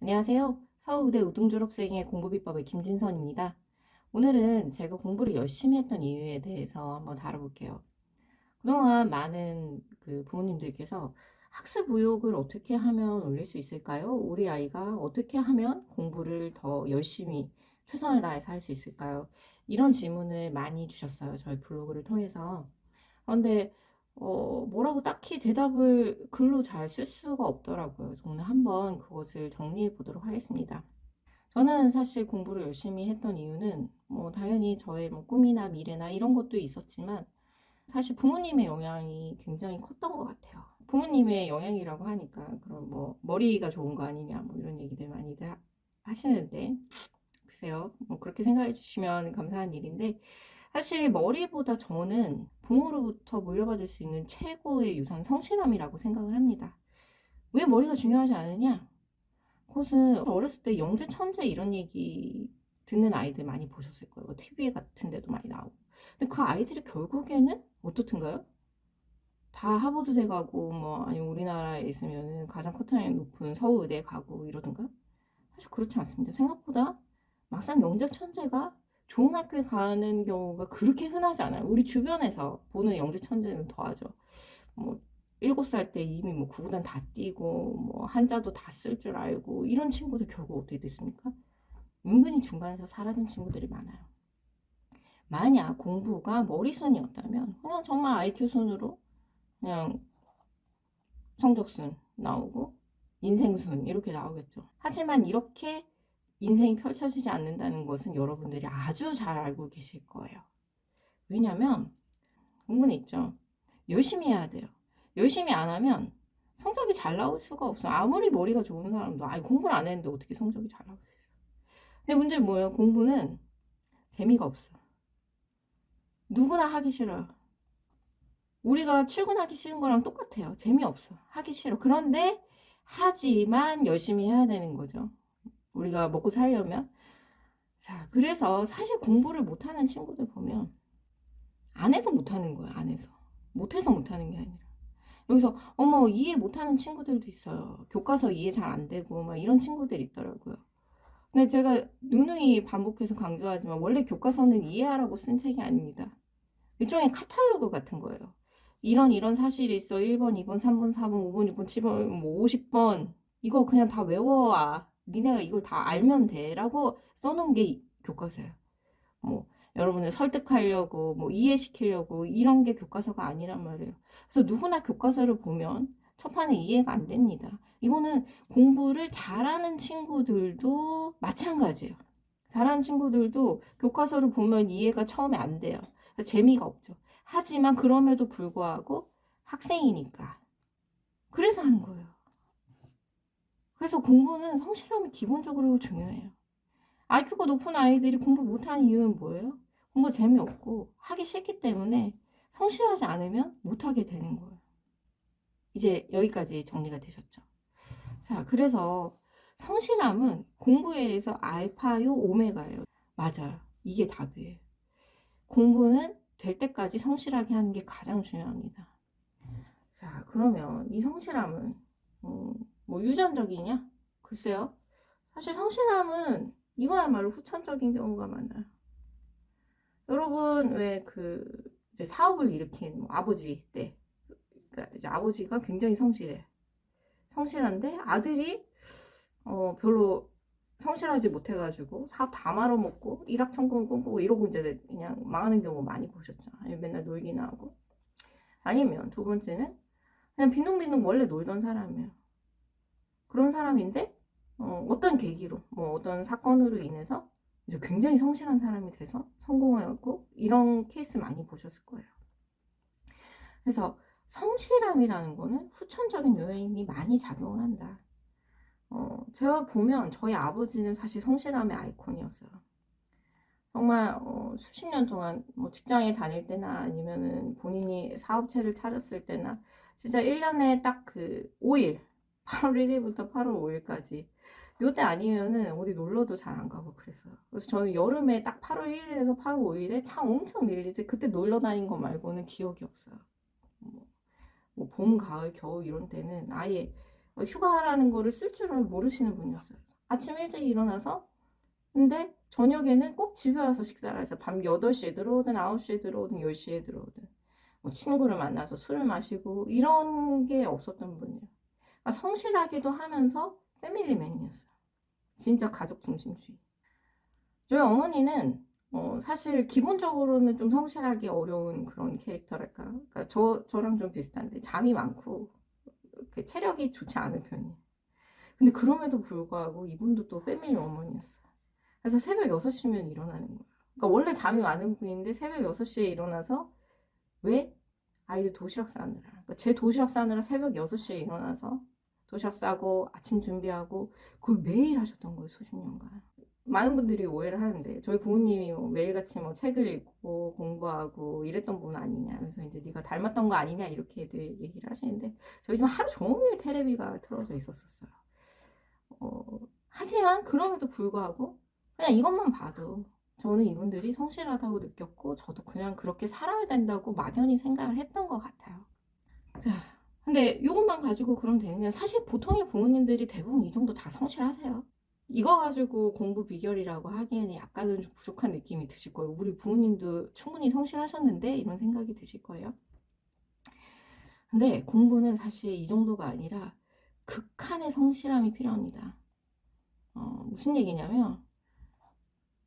안녕하세요. 서울대 우등졸업생의 공부비법의 김진선입니다. 오늘은 제가 공부를 열심히 했던 이유에 대해서 한번 다뤄볼게요. 그동안 많은 부모님들께서 학습 의욕을 어떻게 하면 올릴 수 있을까요? 우리 아이가 어떻게 하면 공부를 더 열심히 최선을 다해서 할 수 있을까요? 이런 질문을 많이 주셨어요. 저희 블로그를 통해서. 그런데 뭐라고 딱히 대답을 글로 잘 쓸 수가 없더라고요. 그래서 오늘 한번 그것을 정리해 보도록 하겠습니다. 저는 사실 공부를 열심히 했던 이유는 뭐 당연히 저의 뭐 꿈이나 미래나 이런 것도 있었지만 사실 부모님의 영향이 굉장히 컸던 것 같아요. 부모님의 영향이라고 하니까 그럼 뭐 머리가 좋은 거 아니냐 뭐 이런 얘기들 많이들 하시는데 글쎄요. 뭐 그렇게 생각해 주시면 감사한 일인데 사실 머리보다 저는 부모로부터 물려받을 수 있는 최고의 유산 성실함이라고 생각을 합니다. 왜 머리가 중요하지 않느냐? 그것은 어렸을 때 영재 천재 이런 얘기 듣는 아이들 많이 보셨을 거예요. 뭐 TV 같은 데도 많이 나오고. 근데 그 아이들이 결국에는 어떻든가요? 다 하버드대 가고 뭐 아니면 우리나라에 있으면은 가장 커트라인 높은 서울대 가고 이러던가? 사실 그렇지 않습니다. 생각보다 막상 영재 천재가 좋은 학교에 가는 경우가 그렇게 흔하지 않아요. 우리 주변에서 보는 영재 천재는 더하죠. 뭐 7살 때 이미 뭐 구구단 다 뛰고 뭐 한자도 다 쓸 줄 알고 이런 친구들 결국 어떻게 됐습니까? 은근히 중간에서 사라진 친구들이 많아요. 만약 공부가 머리순이었다면 그냥 정말 IQ 순으로 그냥 성적순 나오고 인생순 이렇게 나오겠죠. 하지만 이렇게 인생이 펼쳐지지 않는다는 것은 여러분들이 아주 잘 알고 계실 거예요. 왜냐면 공부는 있죠. 열심히 해야 돼요. 열심히 안 하면 성적이 잘 나올 수가 없어요. 아무리 머리가 좋은 사람도 공부를 안 했는데 어떻게 성적이 잘 나올 수 있어요. 근데 문제는 뭐예요? 공부는 재미가 없어요. 누구나 하기 싫어요. 우리가 출근하기 싫은 거랑 똑같아요. 재미없어. 하기 싫어. 그런데 하지만 열심히 해야 되는 거죠. 우리가 먹고 살려면. 자, 그래서 사실 공부를 못하는 친구들 보면 안 해서 못하는 거예요. 안 해서. 못해서 못하는 게 아니라. 여기서 어머 이해 못하는 친구들도 있어요. 교과서 이해 잘 안 되고 막 이런 친구들 있더라고요. 근데 제가 누누이 반복해서 강조하지만 원래 교과서는 이해하라고 쓴 책이 아닙니다. 일종의 카탈로그 같은 거예요. 이런 사실이 있어. 1번, 2번, 3번, 4번, 5번, 6번, 7번, 뭐 50번. 이거 그냥 다 외워와. 니네가 이걸 다 알면 돼. 라고 써놓은 게 교과서예요. 뭐 여러분을 설득하려고 뭐 이해시키려고 이런 게 교과서가 아니란 말이에요. 그래서 누구나 교과서를 보면 첫판에 이해가 안 됩니다. 이거는 공부를 잘하는 친구들도 마찬가지예요. 잘하는 친구들도 교과서를 보면 이해가 처음에 안 돼요. 재미가 없죠. 하지만 그럼에도 불구하고 학생이니까 그래서 하는 거예요. 그래서 공부는 성실함이 기본적으로 중요해요. IQ가 높은 아이들이 공부 못하는 이유는 뭐예요? 공부 재미없고 하기 싫기 때문에 성실하지 않으면 못하게 되는 거예요. 이제 여기까지 정리가 되셨죠? 자, 그래서 성실함은 공부에서 알파요 오메가예요. 맞아요. 이게 답이에요. 공부는 될 때까지 성실하게 하는 게 가장 중요합니다. 자, 그러면 이 성실함은 뭐 유전적이냐? 글쎄요. 사실 성실함은 이거야말로 후천적인 경우가 많아요. 여러분 왜 이제 사업을 일으킨 뭐 아버지 때, 그러니까 이제 아버지가 굉장히 성실해. 성실한데 아들이 별로 성실하지 못해가지고 사업 다 말아먹고 일확천금 꿈꾸고 이러고 이제 그냥 망하는 경우 많이 보셨죠. 아니면 맨날 놀기나 하고. 아니면 두 번째는 그냥 빈둥빈둥 원래 놀던 사람이에요. 그런 사람인데 어떤 계기로 뭐 어떤 사건으로 인해서 이제 굉장히 성실한 사람이 돼서 성공하고 이런 케이스 많이 보셨을 거예요. 그래서 성실함이라는 거는 후천적인 요인이 많이 작용을 한다. 제가 보면 저희 아버지는 사실 성실함의 아이콘이었어요. 정말 수십 년 동안 뭐 직장에 다닐 때나 아니면은 본인이 사업체를 차렸을 때나 진짜 1년에 딱 5일 8월 1일부터 8월 5일까지 요때 아니면은 어디 놀러도 잘 안 가고 그랬어요. 그래서 저는 여름에 딱 8월 1일에서 8월 5일에 차 엄청 밀릴 때 그때 놀러 다닌 거 말고는 기억이 없어요. 뭐 봄, 가을, 겨울 이런 때는 아예 휴가라는 거를 쓸 줄을 모르시는 분이었어요. 아침 일찍 일어나서 근데 저녁에는 꼭 집에 와서 식사를 해서 밤 8시에 들어오든 9시에 들어오든 10시에 들어오든 뭐 친구를 만나서 술을 마시고 이런 게 없었던 분이에요. 그러니까 성실하기도 하면서 패밀리맨이었어요. 진짜 가족 중심주의. 저희 어머니는 사실 기본적으로는 좀 성실하기 어려운 그런 캐릭터랄까. 그러니까 저랑 좀 비슷한데 잠이 많고 체력이 좋지 않은 편이에요. 근데 그럼에도 불구하고 이분도 또 패밀리 어머니였어요. 그래서 새벽 6시면 일어나는 거예요. 그러니까 원래 잠이 많은 분인데 새벽 6시에 일어나서 왜? 아이들 도시락 싸느라. 그러니까 제 도시락 싸느라 새벽 6시에 일어나서 도시락 싸고 아침 준비하고 그걸 매일 하셨던 거예요. 수십 년간. 많은 분들이 오해를 하는데 저희 부모님이 뭐 매일같이 뭐 책을 읽고 공부하고 이랬던 분 아니냐. 그래서 이제 네가 닮았던 거 아니냐 이렇게들 얘기를 하시는데 저희 집 하루 종일 테레비가 틀어져 있었어요. 하지만 그럼에도 불구하고 그냥 이것만 봐도 저는 이분들이 성실하다고 느꼈고 저도 그냥 그렇게 살아야 된다고 막연히 생각을 했던 것 같아요. 자, 근데 이것만 가지고 그럼 되느냐? 사실 보통의 부모님들이 대부분 이 정도 다 성실하세요. 이거 가지고 공부 비결이라고 하기에는 약간은 좀 부족한 느낌이 드실 거예요. 우리 부모님도 충분히 성실하셨는데 이런 생각이 드실 거예요. 근데 공부는 사실 이 정도가 아니라 극한의 성실함이 필요합니다. 무슨 얘기냐면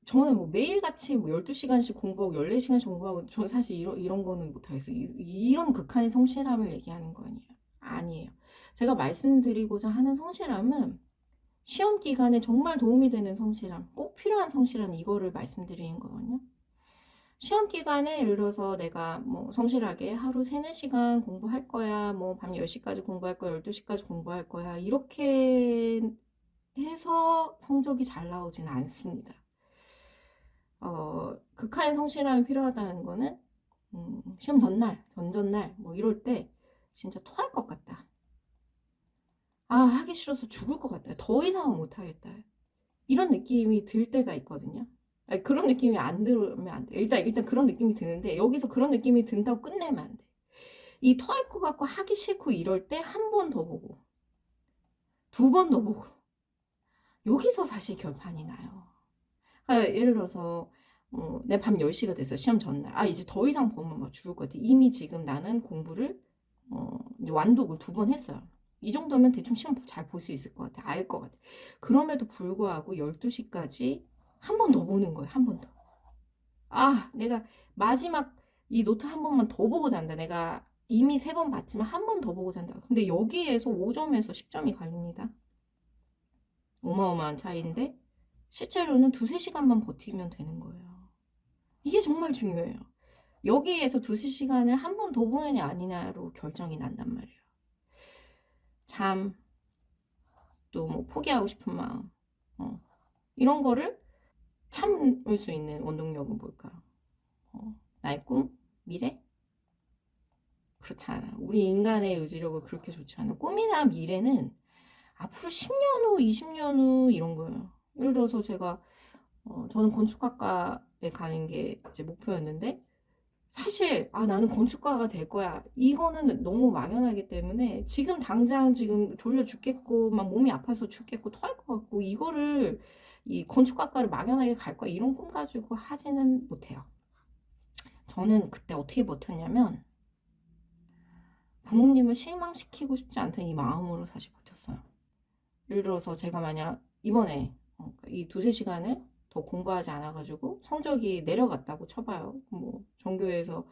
저는 뭐 매일같이 뭐 12시간씩 공부하고 14시간씩 공부하고 저는 사실 이런 거는 못하겠어요. 이런 극한의 성실함을 얘기하는 거 아니에요. 아니에요. 제가 말씀드리고자 하는 성실함은 시험 기간에 정말 도움이 되는 성실함, 꼭 필요한 성실함 이거를 말씀드리는 거거든요. 시험 기간에 예를 들어서 내가 뭐 성실하게 하루 3, 4시간 공부할 거야. 뭐 밤 10시까지 공부할 거야. 12시까지 공부할 거야. 이렇게 해서 성적이 잘 나오진 않습니다. 극한의 성실함이 필요하다는 거는 시험 전날, 전전날 뭐 이럴 때 진짜 토할 것 같다. 아, 하기 싫어서 죽을 것 같다. 더 이상은 못 하겠다. 이런 느낌이 들 때가 있거든요. 아니, 그런 느낌이 안 들으면 안 돼. 일단 그런 느낌이 드는데 여기서 그런 느낌이 든다고 끝내면 안 돼. 이 토할 것 같고 하기 싫고 이럴 때 한 번 더 보고 2번 더 보고 여기서 사실 결판이 나요. 그러니까 예를 들어서 내 밤 10시가 됐어. 시험 전날. 아, 이제 더 이상 보면 막 죽을 것 같아. 이미 지금 나는 공부를 이제 완독을 2번 했어요. 이 정도면 대충 시험 잘 볼 수 있을 것 같아. 알 것 같아. 그럼에도 불구하고 12시까지 한 번 더 보는 거예요. 한 번 더. 아, 내가 마지막 이 노트 한 번만 더 보고 잔다. 내가 이미 3번 봤지만 한 번 더 보고 잔다. 근데 여기에서 5점에서 10점이 갈립니다. 어마어마한 차이인데 실제로는 2-3시간만 버티면 되는 거예요. 이게 정말 중요해요. 여기에서 2-3시간을 한 번 더 보느냐 아니냐로 결정이 난단 말이에요. 잠, 또 뭐 포기하고 싶은 마음, 이런 거를 참을 수 있는 원동력은 뭘까? 나의 꿈? 미래? 그렇지 않아. 우리 인간의 의지력은 그렇게 좋지 않아. 꿈이나 미래는 앞으로 10년 후, 20년 후 이런 거예요. 예를 들어서 제가 저는 건축학과에 가는 게 제 목표였는데 사실 나는 건축가가 될 거야. 이거는 너무 막연하기 때문에 지금 당장 지금 졸려 죽겠고 막 몸이 아파서 죽겠고 토할 것 같고 이거를 이 건축학과를 막연하게 갈 거야. 이런 꿈 가지고 하지는 못해요. 저는 그때 어떻게 버텼냐면 부모님을 실망시키고 싶지 않다는 이 마음으로 사실 버텼어요. 예를 들어서 제가 만약 이번에 이 2-3시간을 더 공부하지 않아가지고 성적이 내려갔다고 쳐봐요. 뭐 전교에서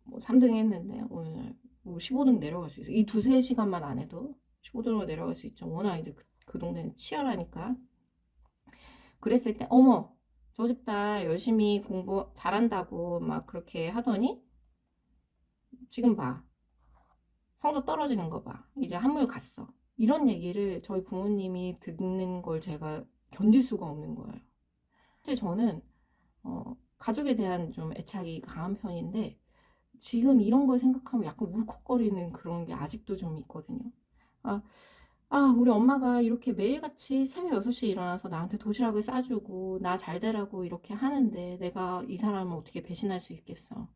뭐 3등 했는데 오늘 뭐 15등 내려갈 수 있어요. 이 2-3시간만 안 해도 15등으로 내려갈 수 있죠. 워낙 이제 그 동네는 치열하니까. 그랬을 때 어머 저 집 딸 열심히 공부 잘한다고 막 그렇게 하더니 지금 봐. 성적 떨어지는 거 봐. 이제 한물 갔어. 이런 얘기를 저희 부모님이 듣는 걸 제가 견딜 수가 없는 거예요. 사실 저는 가족에 대한 좀 애착이 강한 편인데 지금 이런 걸 생각하면 약간 울컥거리는 그런 게 아직도 좀 있거든요. 우리 엄마가 이렇게 매일같이 새벽 6시에 일어나서 나한테 도시락을 싸주고 나 잘 되라고 이렇게 하는데 내가 이 사람을 어떻게 배신할 수 있겠어.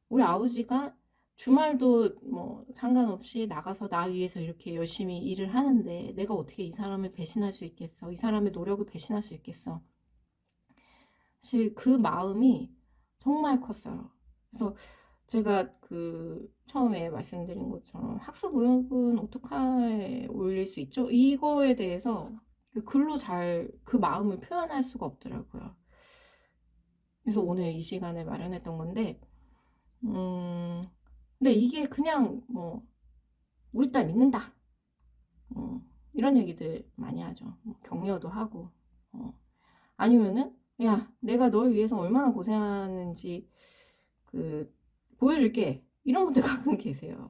우리 아버지가 주말도 뭐 상관없이 나가서 나 위해서 이렇게 열심히 일을 하는데 내가 어떻게 이 사람을 배신할 수 있겠어? 이 사람의 노력을 배신할 수 있겠어? 사실 그 마음이 정말 컸어요. 그래서 제가 그 처음에 말씀드린 것처럼 학습무역은 어떻게 올릴 수 있죠? 이거에 대해서 글로 잘 그 마음을 표현할 수가 없더라고요. 그래서 오늘 이 시간을 마련했던 건데, 근데 이게 그냥 뭐 우리 딸 믿는다, 이런 얘기들 많이 하죠. 뭐 격려도 하고, 아니면은 야, 내가 널 위해서 얼마나 고생하는지 그 보여줄게. 이런 분들 가끔 계세요.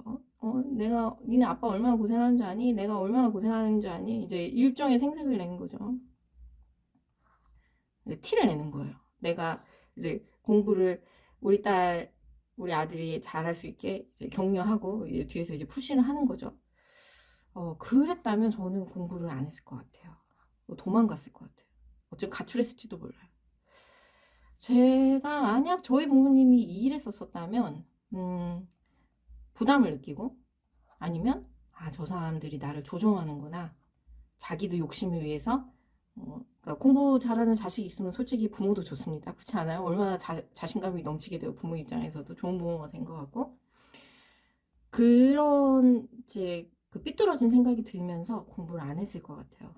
내가 니네 아빠 얼마나 고생하는지 아니? 내가 얼마나 고생하는지 아니? 이제 일종의 생색을 내는 거죠. 이제 티를 내는 거예요. 내가 이제 공부를 우리 딸, 우리 아들이 잘할 수 있게 이제 격려하고 이제 뒤에서 이제 푸시를 하는 거죠. 그랬다면 저는 공부를 안 했을 것 같아요. 도망갔을 것 같아요. 어쩌면 가출했을지도 몰라요. 제가 만약 저희 부모님이 이 일에 썼었다면 부담을 느끼고 아니면 저 사람들이 나를 조종하는구나. 자기도 욕심을 위해서 그러니까 공부 잘하는 자식이 있으면 솔직히 부모도 좋습니다. 그렇지 않아요? 얼마나 자신감이 넘치게 돼요. 부모 입장에서도 좋은 부모가 된 것 같고 그런 이제 그 삐뚤어진 생각이 들면서 공부를 안 했을 것 같아요.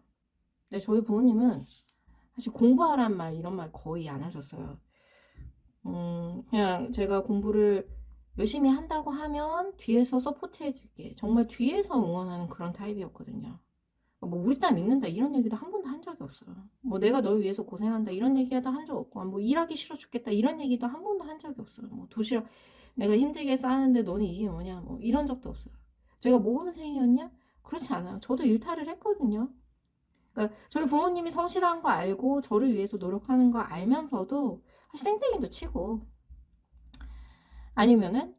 근데 저희 부모님은 사실 공부하란 말 이런 말 거의 안 하셨어요. 그냥 제가 공부를 열심히 한다고 하면 뒤에서 서포트 해줄게. 정말 뒤에서 응원하는 그런 타입이었거든요. 뭐 우리 딸 믿는다 이런 얘기도 한 번도 한 적이 없어요. 뭐 내가 널 위해서 고생한다 이런 얘기도 한 적 없고 뭐 일하기 싫어 죽겠다 이런 얘기도 한 번도 한 적이 없어요. 뭐 도시락 내가 힘들게 싸는데 너는 이게 뭐냐 뭐 이런 적도 없어요. 제가 모범생이었냐? 그렇지 않아요. 저도 일탈을 했거든요. 그러니까 저희 부모님이 성실한 거 알고 저를 위해서 노력하는 거 알면서도 사실 땡땡이도 치고 아니면은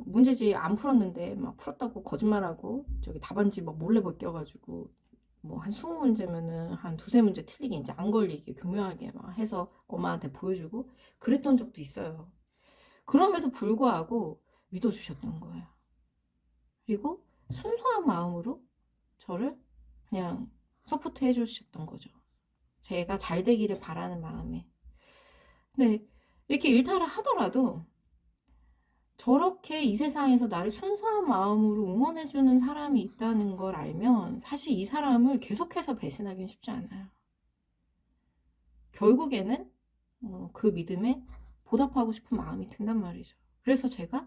문제지 안 풀었는데 막 풀었다고 거짓말하고 저기 답안지 막 몰래 벗겨가지고 뭐 한 20문제면은 한 두세 문제 틀리게 이제 안 걸리게 교묘하게 막 해서 엄마한테 보여주고 그랬던 적도 있어요. 그럼에도 불구하고 믿어주셨던 거예요. 그리고 순수한 마음으로 저를 그냥 서포트 해주셨던 거죠. 제가 잘 되기를 바라는 마음에. 근데 이렇게 일탈을 하더라도 저렇게 이 세상에서 나를 순수한 마음으로 응원해주는 사람이 있다는 걸 알면 사실 이 사람을 계속해서 배신하기는 쉽지 않아요. 결국에는 그 믿음에 보답하고 싶은 마음이 든단 말이죠. 그래서 제가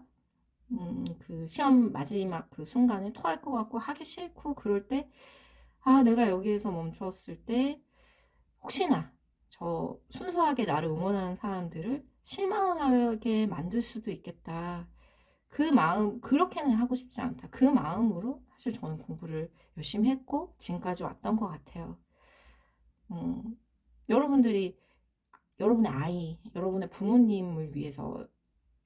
그 시험 마지막 그 순간에 토할 것 같고 하기 싫고 그럴 때 내가 여기에서 멈추었을 때 혹시나 저 순수하게 나를 응원하는 사람들을 실망하게 만들 수도 있겠다. 그 마음, 그렇게는 하고 싶지 않다. 그 마음으로 사실 저는 공부를 열심히 했고 지금까지 왔던 것 같아요. 여러분들이 여러분의 아이, 여러분의 부모님을 위해서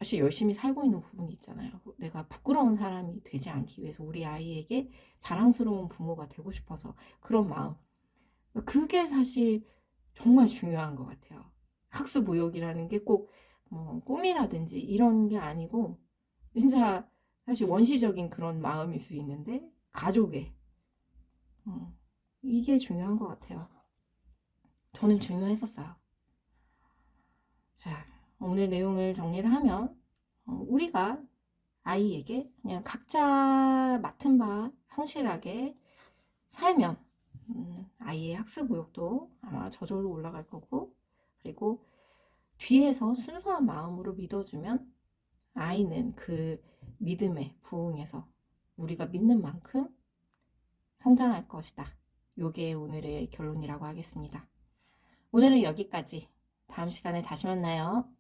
사실 열심히 살고 있는 부분이 있잖아요. 내가 부끄러운 사람이 되지 않기 위해서 우리 아이에게 자랑스러운 부모가 되고 싶어서 그런 마음. 그게 사실 정말 중요한 것 같아요. 학습무역이라는 게 꼭 뭐 꿈이라든지 이런 게 아니고 진짜 사실 원시적인 그런 마음일 수 있는데 가족의 이게 중요한 것 같아요. 저는 중요했었어요. 자, 오늘 내용을 정리를 하면 우리가 아이에게 그냥 각자 맡은 바 성실하게 살면 아이의 학습 의욕도 아마 저절로 올라갈 거고 그리고 뒤에서 순수한 마음으로 믿어주면 아이는 그 믿음에 부응해서 우리가 믿는 만큼 성장할 것이다. 요게 오늘의 결론이라고 하겠습니다. 오늘은 여기까지. 다음 시간에 다시 만나요.